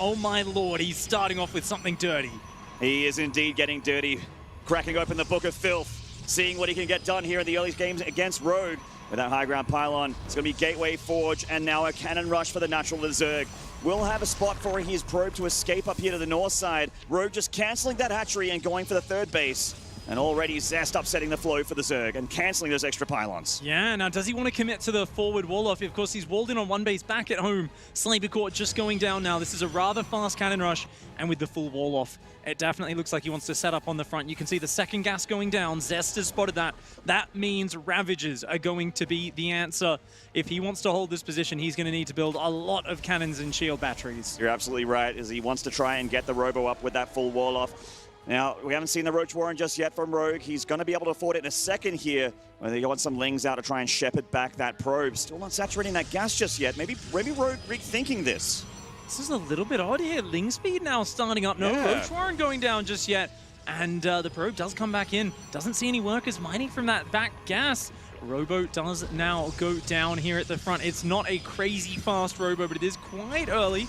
Oh my lord, he's starting off with something dirty. He is indeed getting dirty, cracking open the book of filth, seeing what he can get done here in the early games against Rogue. With that high ground pylon, it's going to be Gateway Forge and now a cannon rush for the natural Zerg. Will have a spot for his probe to escape up here to the north side. Rogue just cancelling that hatchery and going for the third base. And already Zest upsetting the flow for the Zerg and cancelling those extra pylons. Yeah, now does he want to commit to the forward wall off? Of course, he's walled in on one base back at home. Sniper Court just going down now. This is a rather fast cannon rush, and with the full wall off, it definitely looks like he wants to set up on the front. You can see the second gas going down. Zest has spotted that. That means Ravagers are going to be the answer. If he wants to hold this position, he's going to need to build a lot of cannons and shield batteries. You're absolutely right, as he wants to try and get the Robo up with that full wall off. Now, we haven't seen the Roach Warren just yet from Rogue. He's going to be able to afford it in a second here, where they want some Lings out to try and shepherd back that probe. Still not saturating that gas just yet. Maybe Rogue rethinking this. This is a little bit odd here. Ling speed now starting up. No Roach Warren going down just yet. And the probe does come back in. Doesn't see any workers mining from that back gas. Robo does now go down here at the front. It's not a crazy fast Robo, but it is quite early.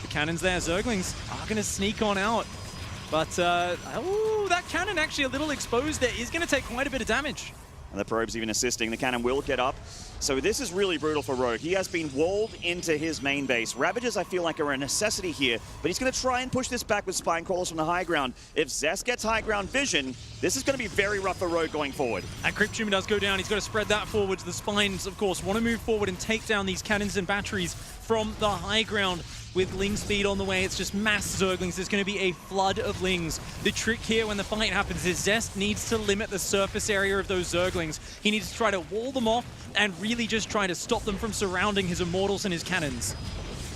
The cannons there. Zerglings are going to sneak on out. But, oh, that cannon actually a little exposed there is going to take quite a bit of damage. And the probe's even assisting. The cannon will get up. So this is really brutal for Rogue. He has been walled into his main base. Ravagers, I feel like, are a necessity here, but he's going to try and push this back with Spine Crawlers from the high ground. If Zest gets high ground vision, this is going to be very rough for Rogue going forward. And Crypt Tumor does go down. He's got to spread that forward. The Spines, of course, want to move forward and take down these cannons and batteries from the high ground. With Ling speed on the way, it's just mass Zerglings. There's going to be a flood of Lings. The trick here when the fight happens is Zest needs to limit the surface area of those Zerglings. He needs to try to wall them off and really just try to stop them from surrounding his Immortals and his cannons.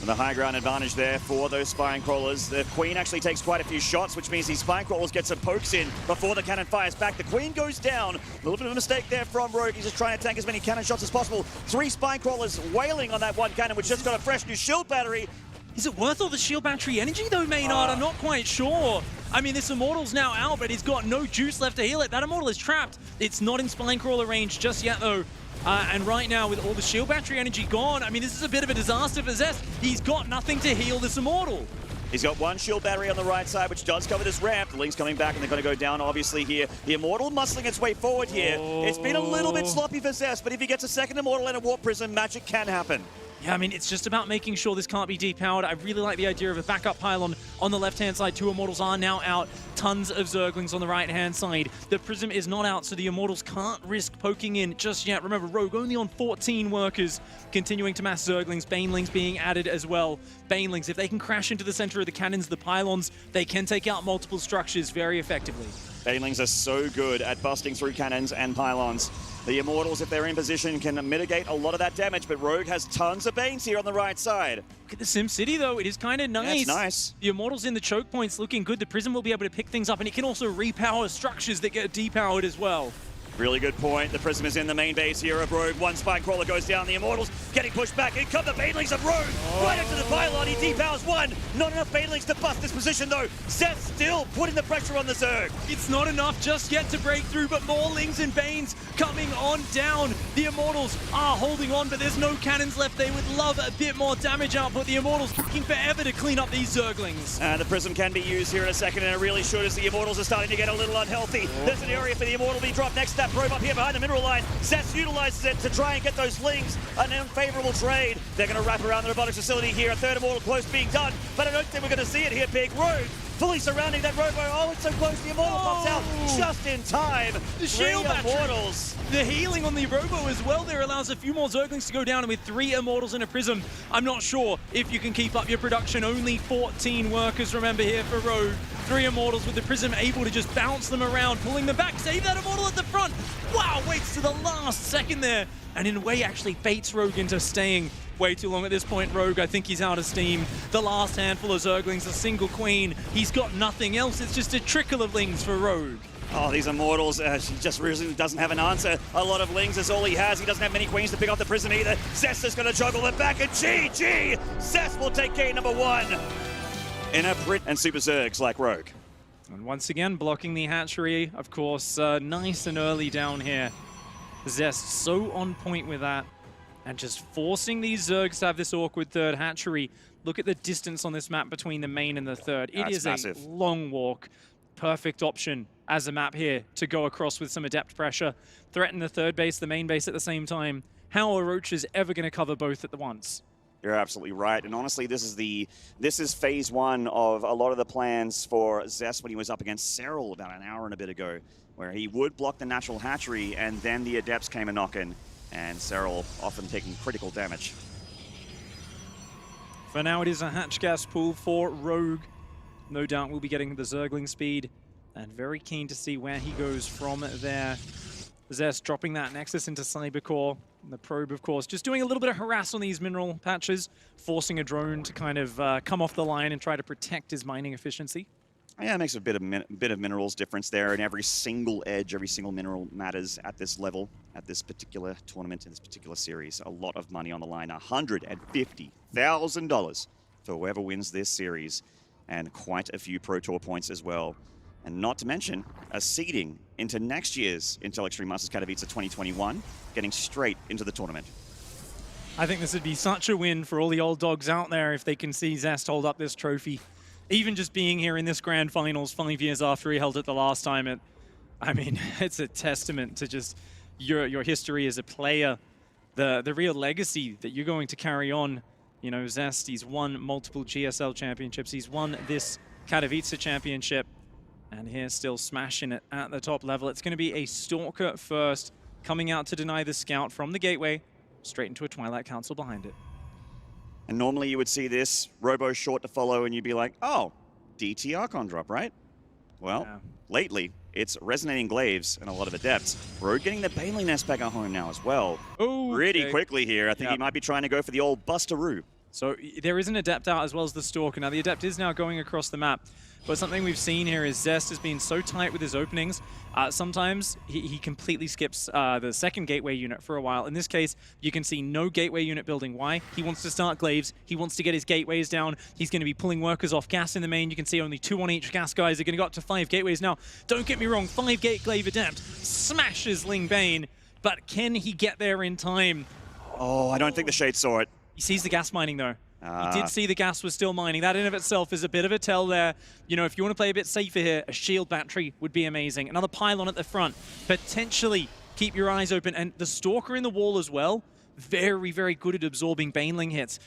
And the high ground advantage there for those Spine Crawlers. The Queen actually takes quite a few shots, which means these Spine Crawlers get some pokes in before the cannon fires back. The Queen goes down. A little bit of a mistake there from Rogue. He's just trying to tank as many cannon shots as possible. 3 Spine Crawlers wailing on that one cannon, which just got a fresh new shield battery. Is it worth all the shield battery energy though, Maynard? I'm not quite sure. I mean, this Immortal's now out, but he's got no juice left to heal it. That Immortal is trapped. It's not in Spine Crawler range just yet though. And right now, with all the shield battery energy gone, I mean, this is a bit of a disaster for Zest. He's got nothing to heal this Immortal. He's got 1 shield battery on the right side, which does cover this ramp. The Ling's coming back, and they're going to go down, obviously, here. The Immortal muscling its way forward here. It's been a little bit sloppy for Zest, but if he gets a second Immortal and a Warp Prism, magic can happen. Yeah, I mean, it's just about making sure this can't be depowered. I really like the idea of a backup pylon on the left-hand side. 2 Immortals are now out. Tons of Zerglings on the right-hand side. The Prism is not out, so the Immortals can't risk poking in just yet. Remember, Rogue only on 14 workers, continuing to mass Zerglings. Banelings being added as well. Banelings, if they can crash into the center of the cannons, the pylons, they can take out multiple structures very effectively. Banelings are so good at busting through cannons and pylons. The Immortals, if they're in position, can mitigate a lot of that damage, but Rogue has tons of Banes here on the right side. Look at the Sim City, though. It is kind of nice. Yeah, it's nice. The Immortals in the choke points looking good. The Prism will be able to pick things up, and it can also repower structures that get depowered as well. Really good point. The Prism is in the main base here of Rogue. 1 Spine Crawler goes down. The Immortals getting pushed back. In come the Banelings of Rogue. Right into the pylon. He depowers 1. Not enough Banelings to bust this position, though. Zest still putting the pressure on the Zerg. It's not enough just yet to break through, but more Lings and Banes coming on down. The Immortals are holding on, but there's no cannons left. They would love a bit more damage output. The Immortals looking forever to clean up these Zerglings. And the Prism can be used here in a second, and it really should as the Immortals are starting to get a little unhealthy. There's an area for the Immortal to be dropped next to that probe up here behind the mineral line. Zest utilizes it to try and get those Lings an unfavorable trade. They're going to wrap around the robotics facility here. A third Immortal close being done, but I don't think we're going to see it here, Big. Rogue fully surrounding that Robo. Oh, it's so close. The Immortal pops out just in time. The shield battery. Immortals. The healing on the Robo as well there allows a few more Zerglings to go down, and with 3 Immortals and a Prism, I'm not sure if you can keep up your production. Only 14 workers, remember, here for Rogue. 3 Immortals with the Prism able to just bounce them around, pulling them back. Save that Immortal at the front. Wow, waits to the last second there, and in a way actually baits Rogue into staying way too long at this point. Rogue, I think he's out of steam. The last handful of Zerglings, a single Queen. He's got nothing else. It's just a trickle of Lings for Rogue. Oh, these Immortals, he just really doesn't have an answer. A lot of Lings is all he has. He doesn't have many Queens to pick off the Prism either. Zest is going to juggle it back, and GG! Zest will take game number 1 in a print and Super Zergs like Rogue. And once again, blocking the hatchery, of course, nice and early down here. Zest so on point with that. And just forcing these Zergs to have this awkward third hatchery. Look at the distance on this map between the main and the third. It That's is massive. a long walk. Perfect option as a map here to go across with some adept pressure. Threaten the third base, the main base at the same time. How are Roaches ever going to cover both at the once? You're absolutely right, and honestly, this is phase one of a lot of the plans for Zest when he was up against Cyril about an hour and a bit ago, where he would block the natural hatchery, and then the Adepts came a knockin', and Cyril often taking critical damage. For now, it is a hatch gas pool for Rogue. No doubt we'll be getting the Zergling speed, and very keen to see where he goes from there. Zest dropping that Nexus into Cybercore. The probe, of course, just doing a little bit of harass on these mineral patches, forcing a drone to kind of come off the line and try to protect his mining efficiency. Yeah, it makes a bit of minerals difference there, and every single edge, every single mineral matters at this level, at this particular tournament, in this particular series. A lot of money on the line, $150,000 for whoever wins this series, and quite a few Pro Tour points as well. And not to mention a seeding into next year's Intel Extreme Masters Katowice 2021, getting straight into the tournament. I think this would be such a win for all the old dogs out there if they can see Zest hold up this trophy. Even just being here in this grand finals 5 years after he held it the last time, I mean, it's a testament to just your history as a player, the real legacy that you're going to carry on. You know, Zest, he's won multiple GSL championships, he's won this Katowice championship, and here still smashing it at the top level. It's going to be a Stalker first, coming out to deny the Scout from the gateway, straight into a Twilight Council behind it. And normally you would see this, Robo short to follow, and you'd be like, oh, DT Archon drop, right? Well, Yeah. lately, it's Resonating Glaives and a lot of Adepts. Road getting the Baneling Nest back at home now as well. Oh, Pretty okay. quickly here. I think he might be trying to go for the old Busteroo. So there is an Adept out as well as the Stalker. Now the Adept is now going across the map, but something we've seen here is Zest has been so tight with his openings. Sometimes he completely skips the second gateway unit for a while. In this case, you can see no gateway unit building. Why? He wants to start Glaives. He wants to get his gateways down. He's going to be pulling workers off gas in the main. You can see only 2 on each gas guys. They're going to go up to 5 gateways. Now, don't get me wrong, 5 gate Glaive Adept smashes Ling Bane, but can he get there in time? Oh, I don't think the Shade saw it. He sees the gas mining, though. He did see the gas was still mining. That in of itself is a bit of a tell there. You know, if you want to play a bit safer here, a shield battery would be amazing. Another pylon at the front. Potentially keep your eyes open. And the Stalker in the wall as well. Very, very good at absorbing Baneling hits.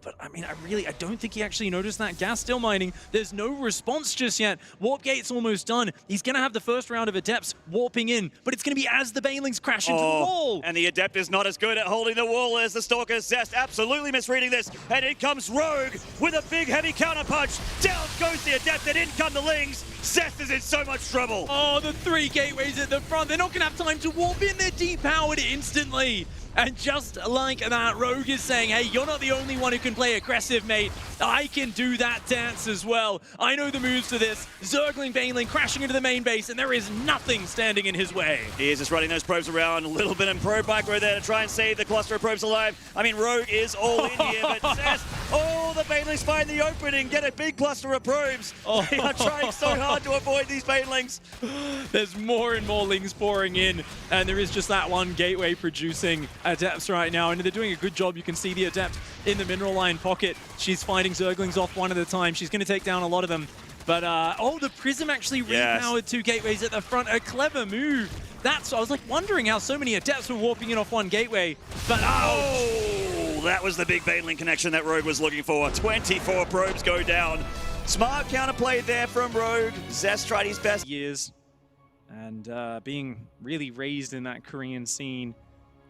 But I mean, I don't think he actually noticed that gas still mining. There's no response just yet. Warp Gate's almost done. He's going to have the first round of Adepts warping in, but it's going to be as the Banelings crash into the wall. And the Adept is not as good at holding the wall as the Stalker. Zest absolutely misreading this. And in comes Rogue with a big heavy counterpunch. Down goes the Adept, and in come the Lings. Zest is in so much trouble. Oh, the 3 gateways at the front. They're not going to have time to warp in. They're depowered instantly. And just like that, Rogue is saying, hey, you're not the only one who can play aggressive, mate. I can do that dance as well. I know the moves to this. Zergling, Baneling crashing into the main base, and there is nothing standing in his way. He is just running those probes around. A little bit of probe micro there to try and save the cluster of probes alive. I mean, Rogue is all in here, but Zest, the Banelings find the opening, get a big cluster of probes. They are trying so hard to avoid these Banelings. There's more and more Lings pouring in, and there is just that one gateway producing Adepts right now, and they're doing a good job. You can see the Adept in the mineral line pocket. She's fighting Zerglings off one at a time. She's going to take down a lot of them. But, the Prism actually repowered 2 gateways at the front. A clever move. I was like wondering how so many Adepts were warping in off 1 gateway. But, that was the big Baneling connection that Rogue was looking for. 24 probes go down. Smart counterplay there from Rogue. Zest tried his best. Years. And being really raised in that Korean scene.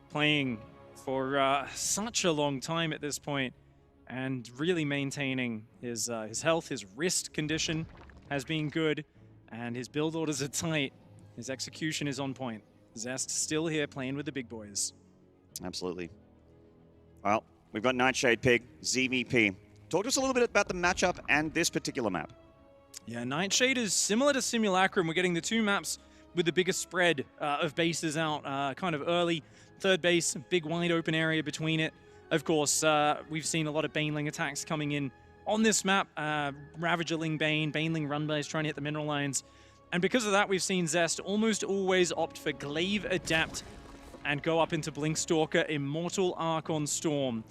Playing for such a long time at this point, and really maintaining his health. His wrist condition has been good, and his build orders are tight. His execution is on point. Zest still here playing with the big boys. Absolutely. Well, we've got Nightshade Pig, ZVP. Talk to us a little bit about the matchup and this particular map. Yeah, Nightshade is similar to Simulacrum. We're getting the 2 maps with the biggest spread of bases out kind of early. Third base, big wide open area between it. Of course, we've seen a lot of Baneling attacks coming in on this map. Ravager Ling Bane, Baneling run base trying to hit the mineral lines. And because of that, we've seen Zest almost always opt for Glaive Adapt and go up into Blink Stalker, Immortal Archon Storm.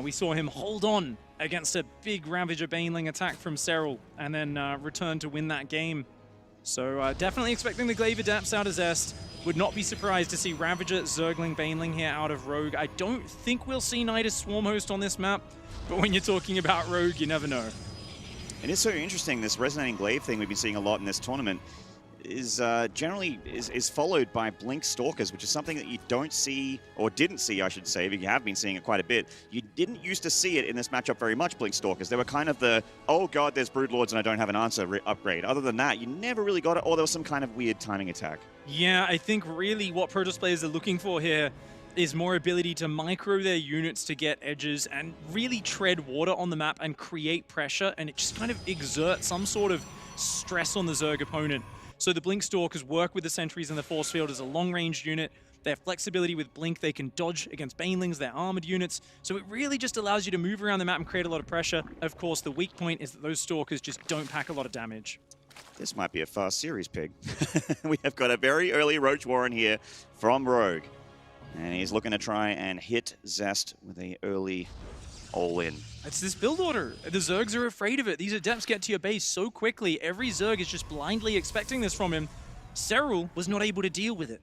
We saw him hold on against a big Ravager Baneling attack from Serral, and then return to win that game. So definitely expecting the Glaive Adepts out of Zest. Would not be surprised to see Ravager, Zergling, Baneling here out of Rogue. I don't think we'll see Nidus Swarmhost on this map, but when you're talking about Rogue, you never know. It is so interesting, this Resonating Glaive thing we've been seeing a lot in this tournament is generally followed by Blink Stalkers, which is something that you don't see, or didn't see, I should say, but you have been seeing it quite a bit. You didn't used to see it in this matchup very much, Blink Stalkers. They were kind of the, oh god, there's Broodlords and I don't have an answer upgrade. Other than that, you never really got it, or there was some kind of weird timing attack. Yeah, I think really what Protoss players are looking for here is more ability to micro their units to get edges and really tread water on the map and create pressure, and it just kind of exerts some sort of stress on the Zerg opponent. So the Blink Stalkers work with the sentries in the force field as a long-range unit. They have flexibility with Blink. They can dodge against Banelings, they're armored units. So it really just allows you to move around the map and create a lot of pressure. Of course, the weak point is that those Stalkers just don't pack a lot of damage. This might be a fast series, Pig. We have got a very early Roach Warren here from Rogue. And he's looking to try and hit Zest with a early all-in. It's this build order. The Zergs are afraid of it. These Adepts get to your base so quickly. Every Zerg is just blindly expecting this from him. Serral was not able to deal with it.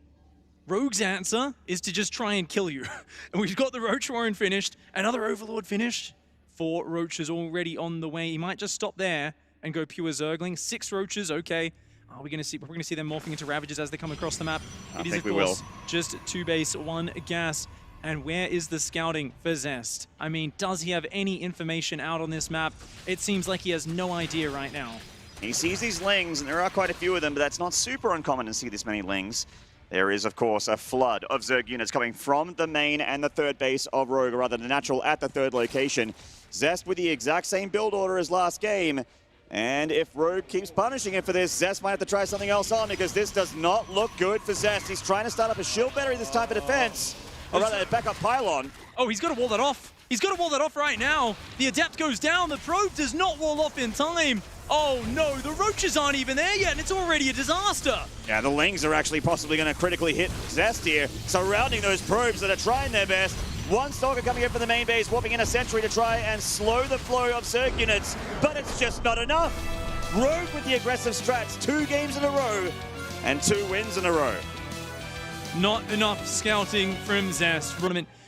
Rogue's answer is to just try and kill you. And we've got the Roach Warren finished. Another Overlord finished. 4 Roaches already on the way. He might just stop there and go pure Zergling. 6 Roaches, okay. Are we going to see? We're going to see them morphing into Ravagers as they come across the map. I think we will. Just 2 base, 1 gas. And where is the scouting for Zest? I mean, does he have any information out on this map? It seems like he has no idea right now. He sees these Lings, and there are quite a few of them, but that's not super uncommon to see this many Lings. There is, of course, a flood of Zerg units coming from the main and the third base of Rogue, or rather the natural at the third location. Zest with the exact same build order as last game. And if Rogue keeps punishing him for this, Zest might have to try something else on, because this does not look good for Zest. He's trying to start up a shield battery this time for defense. Or rather, a backup pylon. Oh, he's got to wall that off. He's got to wall that off right now. The Adept goes down. The probe does not wall off in time. Oh no, the Roaches aren't even there yet, and it's already a disaster. Yeah, the Lings are actually possibly going to critically hit Zest here, surrounding those probes that are trying their best. 1 Stalker coming in from the main base, warping in a sentry to try and slow the flow of Zerg units, but it's just not enough. Rogue with the aggressive strats, 2 games in a row, and 2 wins in a row. Not enough scouting from Zest.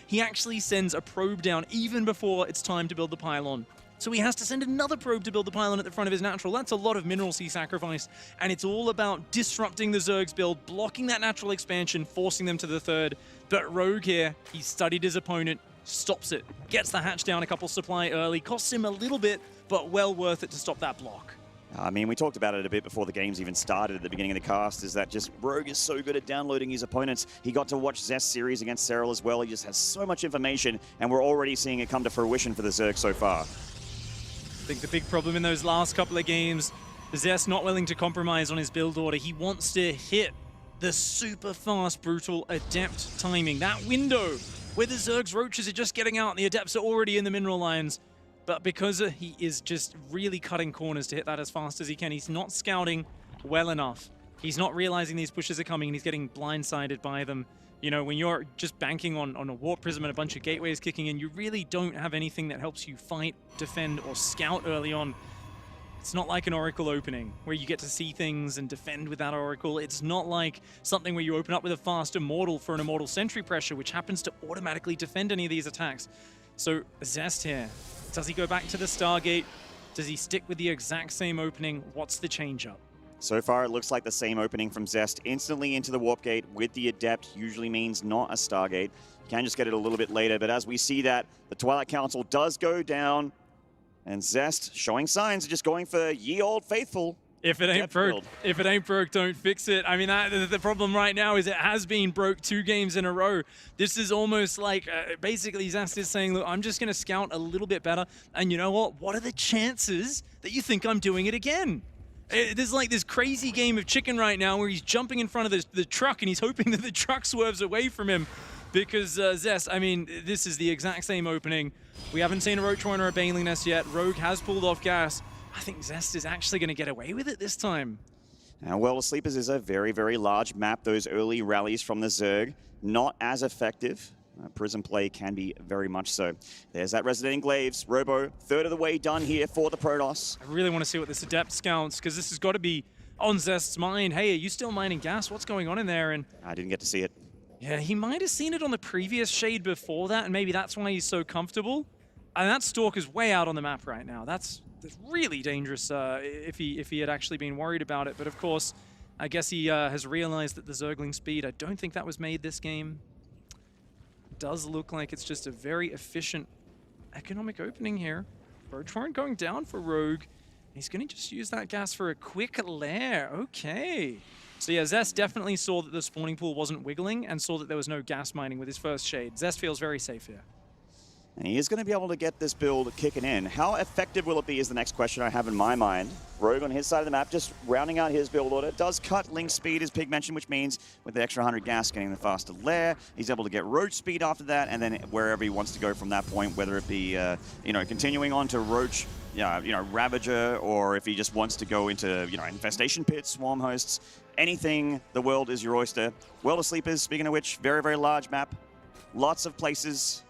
He actually sends a probe down even before it's time to build the pylon. So he has to send another probe to build the pylon at the front of his natural. That's a lot of minerals he sacrificed. And it's all about disrupting the Zerg's build, blocking that natural expansion, forcing them to the third. But Rogue here, he studied his opponent, stops it, gets the hatch down a couple supply early, costs him a little bit, but well worth it to stop that block. I mean, we talked about it a bit before the games even started at the beginning of the cast, is that just Rogue is so good at downloading his opponents. He got to watch Zest series against Serral as well. He just has so much information, and we're already seeing it come to fruition for the Zerg so far. I think the big problem in those last couple of games, Zest not willing to compromise on his build order. He wants to hit the super fast, brutal Adept timing. That window where the Zerg's Roaches are just getting out and the Adepts are already in the mineral lines. But because he is just really cutting corners to hit that as fast as he can, he's not scouting well enough. He's not realizing these pushes are coming and he's getting blindsided by them. You know, when you're just banking on a Warp Prism and a bunch of gateways kicking in, you really don't have anything that helps you fight, defend, or scout early on. It's not like an Oracle opening where you get to see things and defend with that Oracle. It's not like something where you open up with a fast Immortal for an Immortal Sentry pressure, which happens to automatically defend any of these attacks. So Zest here, does he go back to the Stargate? Does he stick with the exact same opening? What's the change up? So far, it looks like the same opening from Zest. Instantly into the Warp Gate with the Adept usually means not a Stargate. You can just get it a little bit later, but as we see that, the Twilight Council does go down, and Zest showing signs of just going for ye old faithful. If it ain't broke, don't fix it. I mean, the problem right now is it has been broke 2 games in a row. This is almost like, basically Zest is saying, look, I'm just going to scout a little bit better. And you know what? What are the chances that you think I'm doing it again? There's like this crazy game of chicken right now where he's jumping in front of the truck and he's hoping that the truck swerves away from him. Because Zest, I mean, this is the exact same opening. We haven't seen a Roach Warren or a Baneling Nest yet. Rogue has pulled off gas. I think Zest is actually going to get away with it this time. Now, World of Sleepers is a very, very large map. Those early rallies from the Zerg, not as effective. Prism play can be very much so. There's that Resonating Glaives. Robo, third of the way done here for the Protoss. I really want to see what this Adept scouts, because this has got to be on Zest's mind. Hey, are you still mining gas? What's going on in there? And I didn't get to see it. yeah, he might have seen it on the previous shade before that, and maybe that's why he's so comfortable. And that Stalker's way out on the map right now. That's really dangerous if he had actually been worried about it. But of course, I guess he has realized that the Zergling speed, I don't think that was made this game. Does look like it's just a very efficient economic opening here. Roach Warren going down for Rogue. He's going to just use that gas for a quick lair. Okay. So yeah, Zest definitely saw that the spawning pool wasn't wiggling and saw that there was no gas mining with his first shade. Zest feels very safe here. And he is going to be able to get this build kicking in. How effective will it be is the next question I have in my mind. Rogue on his side of the map, just rounding out his build order. Does cut Link speed, as Pig mentioned, which means with the extra 100 gas getting the faster lair, he's able to get Roach speed after that, and then wherever he wants to go from that point, whether it be, continuing on to Roach, Ravager, or if he just wants to go into, Infestation Pits, Swarm Hosts, anything, the world is your oyster. World of Sleepers, speaking of which, very, very large map. Lots of places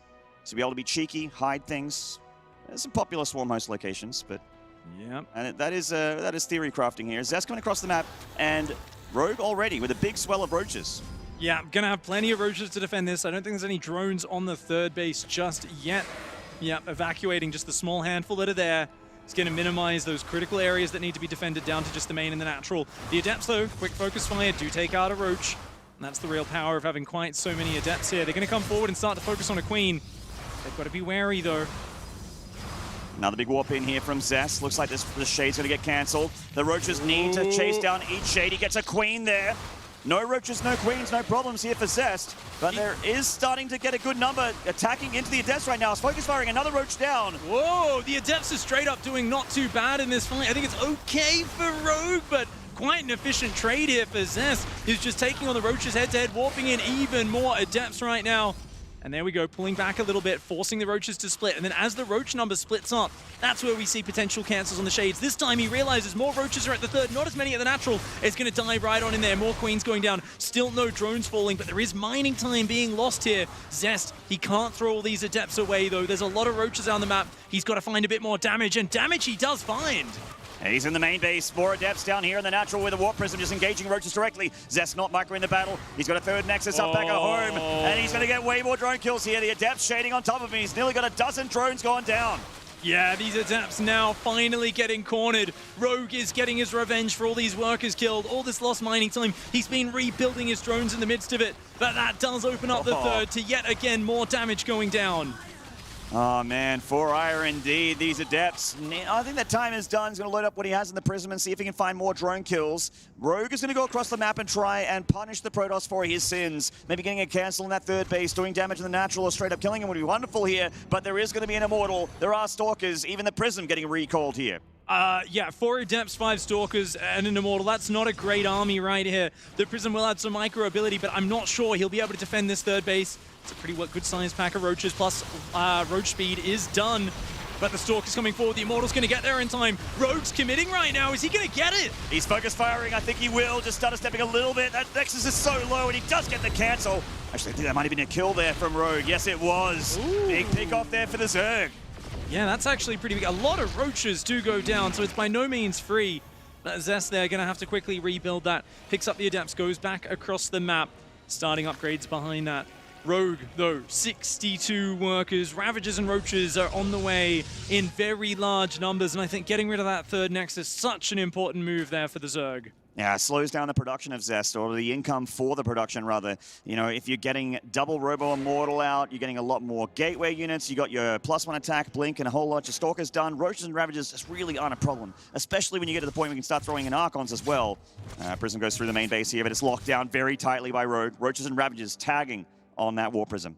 to be able to be cheeky, hide things. There's some popular Swarm Host locations, but yeah, and that is theory crafting here. Zest coming across the map, and Rogue already with a big swell of roaches. Yeah, gonna have plenty of roaches to defend this. I don't think there's any drones on the third base just yet. Yeah, evacuating just the small handful that are there. It's gonna minimize those critical areas that need to be defended down to just the main and the natural. The Adepts, though, quick focus fire, do take out a roach. And that's the real power of having quite so many Adepts here. They're gonna come forward and start to focus on a Queen. They've got to be wary, though. Another big warp in here from Zest. Looks like the shade's going to get cancelled. The roaches need to chase down each shade. He gets a queen there. No roaches, no queens, no problems here for Zest. But there is starting to get a good number attacking into the Adepts right now. It's focus firing another roach down. Whoa, the Adepts are straight up doing not too bad in this fight. I think it's okay for Rogue, but quite an efficient trade here for Zest. He's just taking on the roaches head-to-head, warping in even more Adepts right now. And there we go, pulling back a little bit, forcing the roaches to split. And then as the roach number splits up, that's where we see potential cancels on the shades. This time he realizes more roaches are at the third, not as many at the natural. It's going to dive right on in there. More queens going down. Still no drones falling, but there is mining time being lost here. Zest, he can't throw all these Adepts away, though. There's a lot of roaches on the map. He's got to find a bit more damage, and damage he does find. He's in the main base. More Adepts down here in the natural with a Warp Prism just engaging roaches directly. Zest not micro in the battle. He's got a third Nexus up back at home. And he's going to get way more drone kills here. The Adepts shading on top of him. He's nearly got a dozen drones going down. Yeah, these Adepts now finally getting cornered. Rogue is getting his revenge for all these workers killed, all this lost mining time. He's been rebuilding his drones in the midst of it. But that does open up the third to yet again more damage going down. Oh man, 4-ire indeed, these Adepts. I think that time is done. He's going to load up what he has in the Prism and see if he can find more drone kills. Rogue is going to go across the map and try and punish the Protoss for his sins. Maybe getting a cancel in that third base, doing damage in the natural or straight up killing him would be wonderful here, but there is going to be an Immortal. There are Stalkers, even the Prism getting recalled here. Yeah, 4 Adepts, 5 Stalkers, and an Immortal. That's not a great army right here. The Prism will add some micro ability, but I'm not sure he'll be able to defend this third base. It's a pretty good sized pack of roaches, plus roach speed is done. But the Stalker's coming forward. The Immortal's going to get there in time. Rogue's committing right now. Is he going to get it? He's focus firing. I think he will. Just started stepping a little bit. That Nexus is so low, and he does get the cancel. Actually, I think that might have been a kill there from Rogue. Yes, it was. Ooh. Big pick off there for the Zerg. Yeah, that's actually pretty big. A lot of roaches do go down, so it's by no means free. But Zest there going to have to quickly rebuild that. Picks up the Adepts, goes back across the map. Starting upgrades behind that. Rogue, though, 62 workers. Ravagers and Roaches are on the way in very large numbers, and I think getting rid of that third Nexus, such an important move there for the Zerg. Yeah, it slows down the production of Zest, or the income for the production, rather. You know, if you're getting double Robo Immortal out, you're getting a lot more Gateway units, you got your +1 attack, Blink, and a whole lot of Stalkers done. Roaches and Ravagers just really aren't a problem, especially when you get to the point where you can start throwing in Archons as well. Prism goes through the main base here, but it's locked down very tightly by Rogue. Roaches and Ravagers tagging on that War Prism.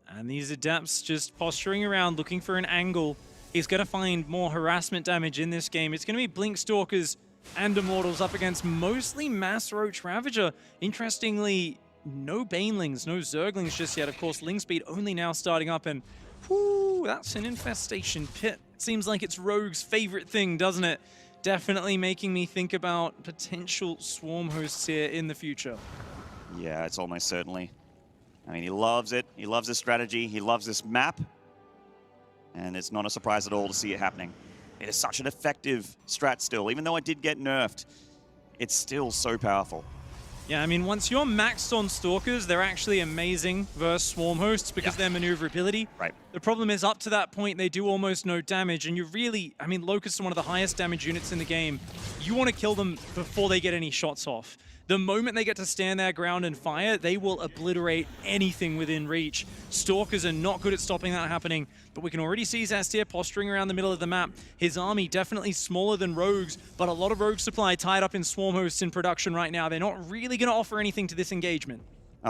And these Adepts just posturing around, looking for an angle. He's going to find more harassment damage in this game. It's going to be Blink Stalkers and Immortals up against mostly Mass Roach Ravager. Interestingly, no Banelings, no Zerglings just yet. Of course, Ling Speed only now starting up, and whoo, that's an Infestation Pit. Seems like it's Rogue's favorite thing, doesn't it? Definitely making me think about potential Swarm hosts here in the future. Yeah, it's almost certainly. I mean, he loves it. He loves this strategy. He loves this map. And it's not a surprise at all to see it happening. It is such an effective strat still. Even though it did get nerfed, it's still so powerful. Yeah, I mean, once you're maxed on Stalkers, they're actually amazing versus Swarm Hosts because their maneuverability. Right. The problem is up to that point, they do almost no damage, and you really, I mean, Locusts are one of the highest damage units in the game. You want to kill them before they get any shots off. The moment they get to stand their ground and fire, they will obliterate anything within reach. Stalkers are not good at stopping that happening, but we can already see Zest here posturing around the middle of the map. His army definitely smaller than Rogue's, but a lot of Rogue supply tied up in Swarm Hosts in production right now. They're not really going to offer anything to this engagement.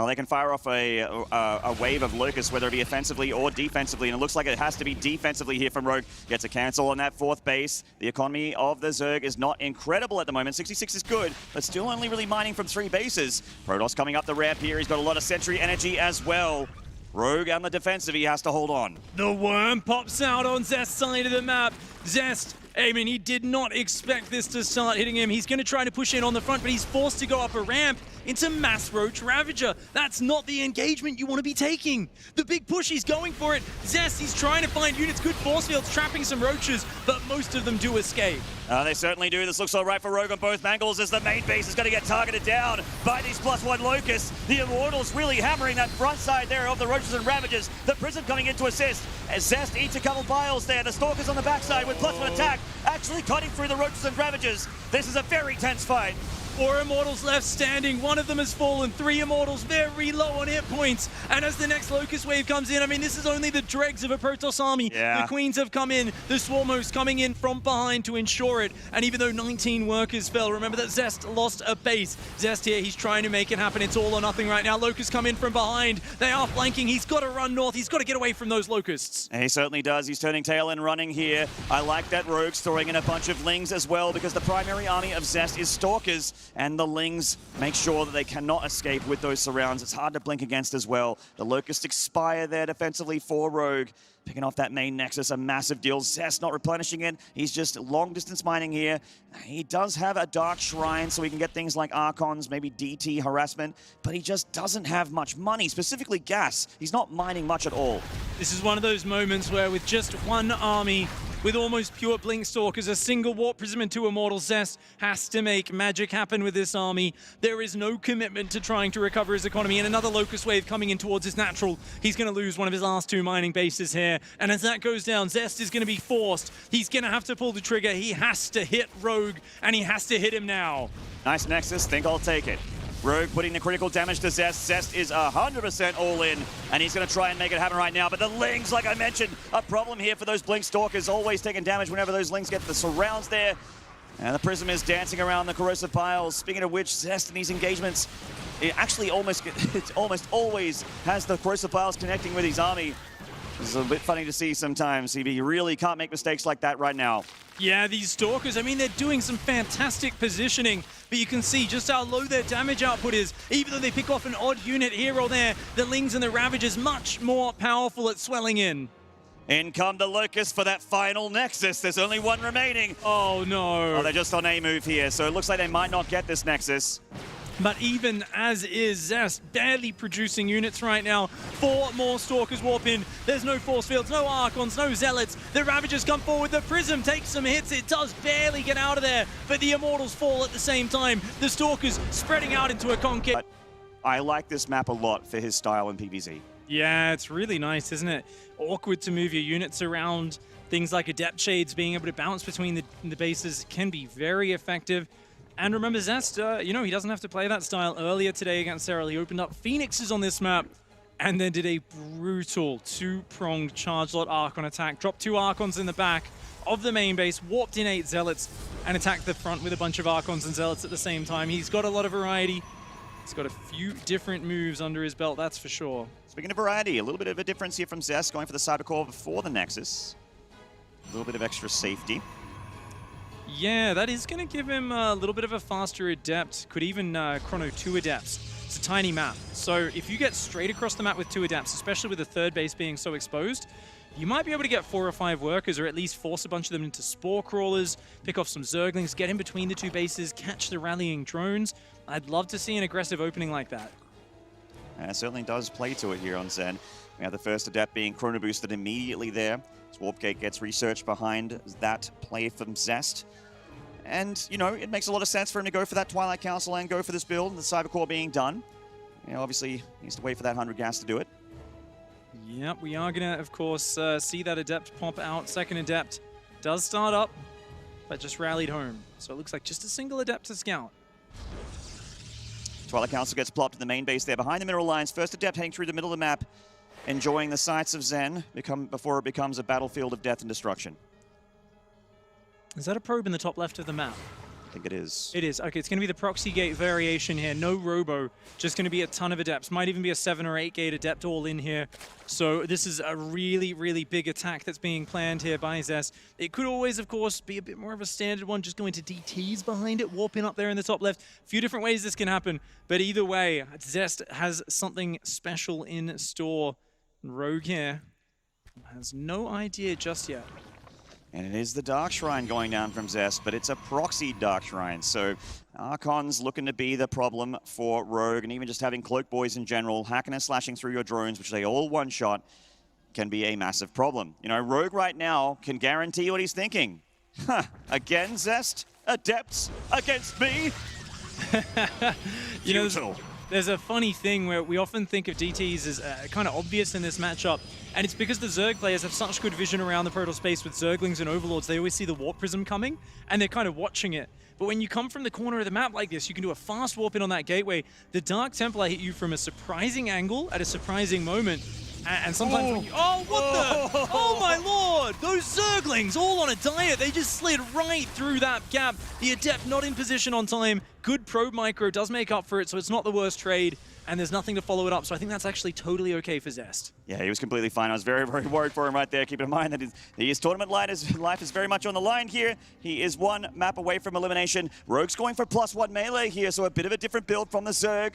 They can fire off a wave of Lucas, whether it be offensively or defensively, and it looks like it has to be defensively here from Rogue. Gets a cancel on that fourth base. The economy of the Zerg is not incredible at the moment. 66 is good, but still only really mining from 3 bases. Protoss coming up the ramp here. He's got a lot of sentry energy as well. Rogue on the defensive, he has to hold on. The worm pops out on Zest's side of the map. Zest, I mean, he did not expect this to start hitting him. He's going to try to push in on the front, but he's forced to go up a ramp into Mass Roach Ravager. That's not the engagement you want to be taking. The big push, he's going for it. Zest, he's trying to find units, good force fields, trapping some roaches, but most of them do escape. They certainly do. This looks all right for Rogue on both angles as the main base is going to get targeted down by these +1 Locusts. The Immortals really hammering that front side there of the Roaches and Ravagers. The Prism coming in to assist as Zest eats a couple biles there. The Stalkers on the backside with +1 attack, actually cutting through the Roaches and Ravagers. This is a very tense fight. 4 Immortals left standing, one of them has fallen, 3 Immortals very low on hit points, and as the next Locust wave comes in, I mean, this is only the dregs of a Protoss army. Yeah. The Queens have come in, the Swarm Hosts coming in from behind to ensure it, and even though 19 workers fell, remember that Zest lost a base. Zest here, he's trying to make it happen, it's all or nothing right now. Locusts come in from behind, they are flanking, he's got to run north, he's got to get away from those Locusts. And he certainly does, he's turning tail and running here. I like that Rogue's throwing in a bunch of Lings as well, because the primary army of Zest is Stalkers, and the Lings make sure that they cannot escape with those surrounds. It's hard to blink against as well. The Locusts expire there defensively for Rogue. Picking off that main Nexus, a massive deal. Zest not replenishing it. He's just long distance mining here. He does have a Dark Shrine, so he can get things like Archons, maybe DT harassment, but he just doesn't have much money, specifically gas. He's not mining much at all. This is one of those moments where with just one army, with almost pure Blink Stalkers, a single Warp Prism and 2 Immortals, Zest has to make magic happen with this army. There is no commitment to trying to recover his economy, and another Locust wave coming in towards his natural. He's going to lose one of his last 2 mining bases here, and as that goes down, Zest is going to be forced. He's going to have to pull the trigger. He has to hit Rogue, and he has to hit him now. Nice Nexus, think I'll take it. Rogue putting the critical damage to Zest. Zest is 100% all in, and he's going to try and make it happen right now. But the Lings, like I mentioned, a problem here for those Blink Stalkers, always taking damage whenever those Lings get the surrounds there. And the Prism is dancing around the Corrosive Piles. Speaking of which, Zest in these engagements, it actually almost always has the Corrosive Piles connecting with his army. It's a bit funny to see sometimes. He really can't make mistakes like that right now. Yeah, these Stalkers, I mean, they're doing some fantastic positioning, but you can see just how low their damage output is. Even though they pick off an odd unit here or there, the Lings and the Ravagers much more powerful at swelling in. In come the Locusts for that final Nexus. There's only one remaining. Oh, no. Oh, they're just on a move here, so it looks like they might not get this Nexus. But even as is, Zest barely producing units right now. 4 more Stalkers warp in. There's no force fields, no Archons, no Zealots. The Ravagers come forward. The Prism takes some hits. It does barely get out of there, but the Immortals fall at the same time. The Stalkers spreading out into a conquest. I like this map a lot for his style in PvZ. Yeah, it's really nice, isn't it? Awkward to move your units around. Things like Adept Shades being able to bounce between the bases can be very effective. And remember, Zest, you know, he doesn't have to play that style. Earlier today against Serral, he opened up Phoenixes on this map and then did a brutal 2-pronged charge lot Archon attack. Dropped 2 Archons in the back of the main base, warped in 8 Zealots, and attacked the front with a bunch of Archons and Zealots at the same time. He's got a lot of variety. He's got a few different moves under his belt, that's for sure. Speaking of variety, a little bit of a difference here from Zest, going for the Cybercore before the Nexus. A little bit of extra safety. Yeah, that is going to give him a little bit of a faster Adept. Could even chrono 2 Adepts. It's a tiny map. So if you get straight across the map with 2 Adepts, especially with the third base being so exposed, you might be able to get 4 or 5 workers, or at least force a bunch of them into Spore Crawlers, pick off some Zerglings, get in between the 2 bases, catch the rallying drones. I'd love to see an aggressive opening like that. And it certainly does play to it here on Zen. We have the first Adept being chrono boosted immediately there. Warp Gate gets research behind that play from Zest. And, you know, it makes a lot of sense for him to go for that Twilight Council and go for this build, the Cyber Core being done. You know, obviously, he needs to wait for that 100 gas to do it. Yep, we are going to, of course, see that Adept pop out. Second Adept does start up, but just rallied home. So it looks like just a single Adept to scout. Twilight Council gets plopped in the main base there behind the mineral lines. First Adept heading through the middle of the map, enjoying the sights of Zen before it becomes a battlefield of death and destruction. Is that a probe in the top left of the map? I think it is. It is. Okay, it's going to be the proxy gate variation here. No robo, just going to be a ton of adepts. Might even be a 7 or 8 gate adept all in here. So this is a really, really big attack that's being planned here by Zest. It could always, of course, be a bit more of a standard one, just going to DTs behind it, warping up there in the top left. A few different ways this can happen, but either way, Zest has something special in store. Rogue here has no idea just yet. And it is the Dark Shrine going down from Zest, but it's a proxy Dark Shrine. So Archon's looking to be the problem for Rogue, and even just having Cloak Boys in general, hacking and slashing through your drones, which they all one-shot, can be a massive problem. You know, Rogue right now can guarantee what he's thinking. Huh, again, Zest? Adepts against me? You know, there's a funny thing where we often think of DTs as kind of obvious in this matchup, and it's because the Zerg players have such good vision around the Protoss space with Zerglings and Overlords. They always see the Warp Prism coming, and they're kind of watching it. But when you come from the corner of the map like this, you can do a fast warp in on that gateway. The Dark Templar hit you from a surprising angle at a surprising moment. And sometimes when you... Oh, what the... Oh, my lord! Those Zerglings all on a diet. They just slid right through that gap. The Adept not in position on time. Good probe micro does make up for it, so it's not the worst trade. And there's nothing to follow it up, so I think that's actually totally okay for Zest. Yeah, he was completely fine. I was very, very worried for him right there. Keep in mind that his tournament life is very much on the line here. He is one map away from elimination. Rogue's going for +1 melee here, so a bit of a different build from the Zerg.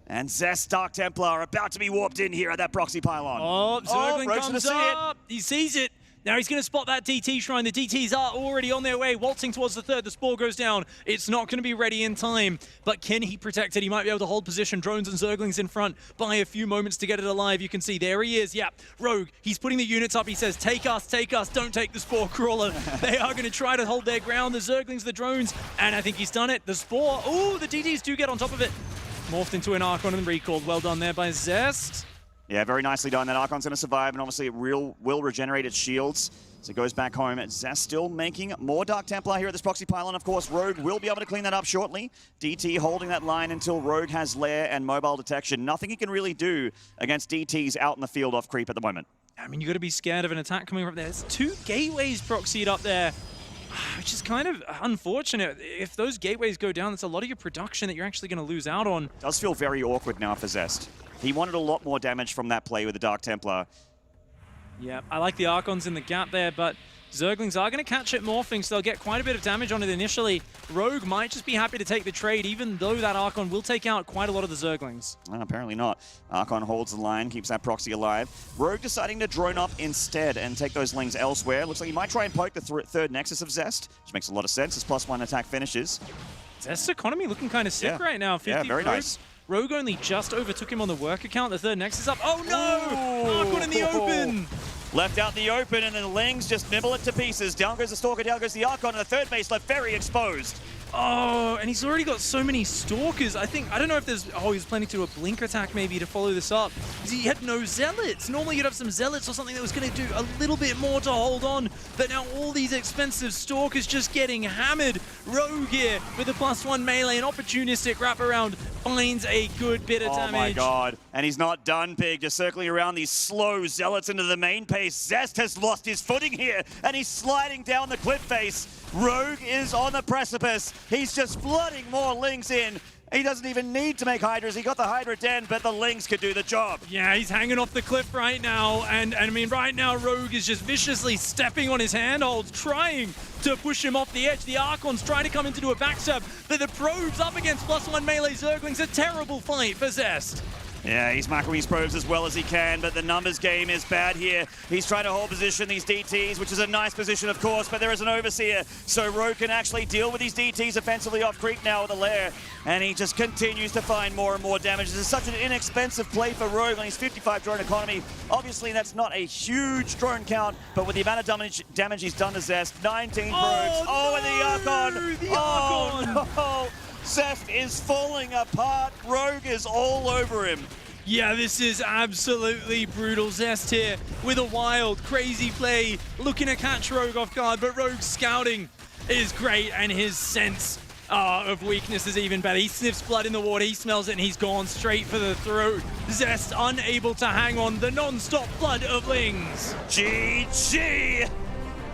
And Zest Dark Templar about to be warped in here at that proxy pylon. Oh, Zergling Rogue's comes gonna see up. He sees it. Now he's going to spot that DT shrine. The DTs are already on their way, waltzing towards the third. The Spore goes down. It's not going to be ready in time, but can he protect it? He might be able to hold position. Drones and Zerglings in front by a few moments to get it alive. You can see there he is. Yeah, Rogue, he's putting the units up. He says, take us, don't take the Spore Crawler. They are going to try to hold their ground. The Zerglings, the drones, and I think he's done it. The Spore, oh, the DTs do get on top of it. Morphed into an Archon and recalled. Well done there by Zest. Yeah, very nicely done. That Archon's going to survive, and obviously it will regenerate its shields. So it goes back home. Zest still making more Dark Templar here at this proxy pylon. Of course, Rogue will be able to clean that up shortly. DT holding that line until Rogue has lair and mobile detection. Nothing he can really do against DTs out in the field off creep at the moment. I mean, you got to be scared of an attack coming up there. There's 2 gateways proxied up there, which is kind of unfortunate. If those gateways go down, that's a lot of your production that you're actually going to lose out on. It does feel very awkward now for Zest. He wanted a lot more damage from that play with the Dark Templar. Yeah, I like the Archons in the gap there, but Zerglings are going to catch it morphing, so they'll get quite a bit of damage on it initially. Rogue might just be happy to take the trade, even though that Archon will take out quite a lot of the Zerglings. Apparently not. Archon holds the line, keeps that proxy alive. Rogue deciding to drone up instead and take those lings elsewhere. Looks like he might try and poke the third Nexus of Zest, which makes a lot of sense as +1 attack finishes. Zest's economy looking kind of sick right now. 50 yeah, very nice. Rogue only just overtook him on the work account. The third Nexus up. Oh no! Archon in the open! Left out in the open, and then the Lings just nibble it to pieces. Down goes the Stalker, down goes the Archon, and the third base left very exposed. Oh, and he's already got so many Stalkers. I don't know if there's... Oh, he was planning to do a blink attack maybe to follow this up. He had no Zealots. Normally you'd have some Zealots or something that was going to do a little bit more to hold on. But now all these expensive Stalkers just getting hammered. Rogue here with a +1 melee, an opportunistic wraparound, finds a good bit of damage. Oh my god. And he's not done, Pig. Just circling around these slow Zealots into the main pace. Zest has lost his footing here, and he's sliding down the cliff face. Rogue is on the precipice. He's just flooding more Lings in. He doesn't even need to make Hydras. He got the Hydra den, but the Lings could do the job. Yeah, he's hanging off the cliff right now. And I mean, right now, Rogue is just viciously stepping on his handholds, trying to push him off the edge. The Archon's trying to come in to do a backstab, but the Probe's up against +1 melee Zerglings. A terrible fight for Zest. Yeah, he's marking his probes as well as he can, but the numbers game is bad here. He's trying to hold position, these DTs, which is a nice position, of course, but there is an Overseer, so Rogue can actually deal with these DTs offensively off creep now with a lair, and he just continues to find more and more damage. This is such an inexpensive play for Rogue on his 55 drone economy. Obviously, that's not a huge drone count, but with the amount of damage he's done to Zest, 19 probes. Oh, and the Archon! The Archon! No! Zest is falling apart. Rogue is all over him. Yeah, this is absolutely brutal. Zest here with a wild, crazy play, looking to catch Rogue off guard, but Rogue's scouting is great, and his sense of weakness is even better. He sniffs blood in the water, he smells it, and he's gone straight for the throat. Zest unable to hang on the non-stop flood of Lings. GG!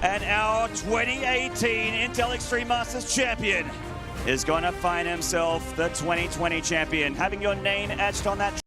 And our 2018 Intel Extreme Masters champion is going to find himself the 2020 champion, having your name etched on that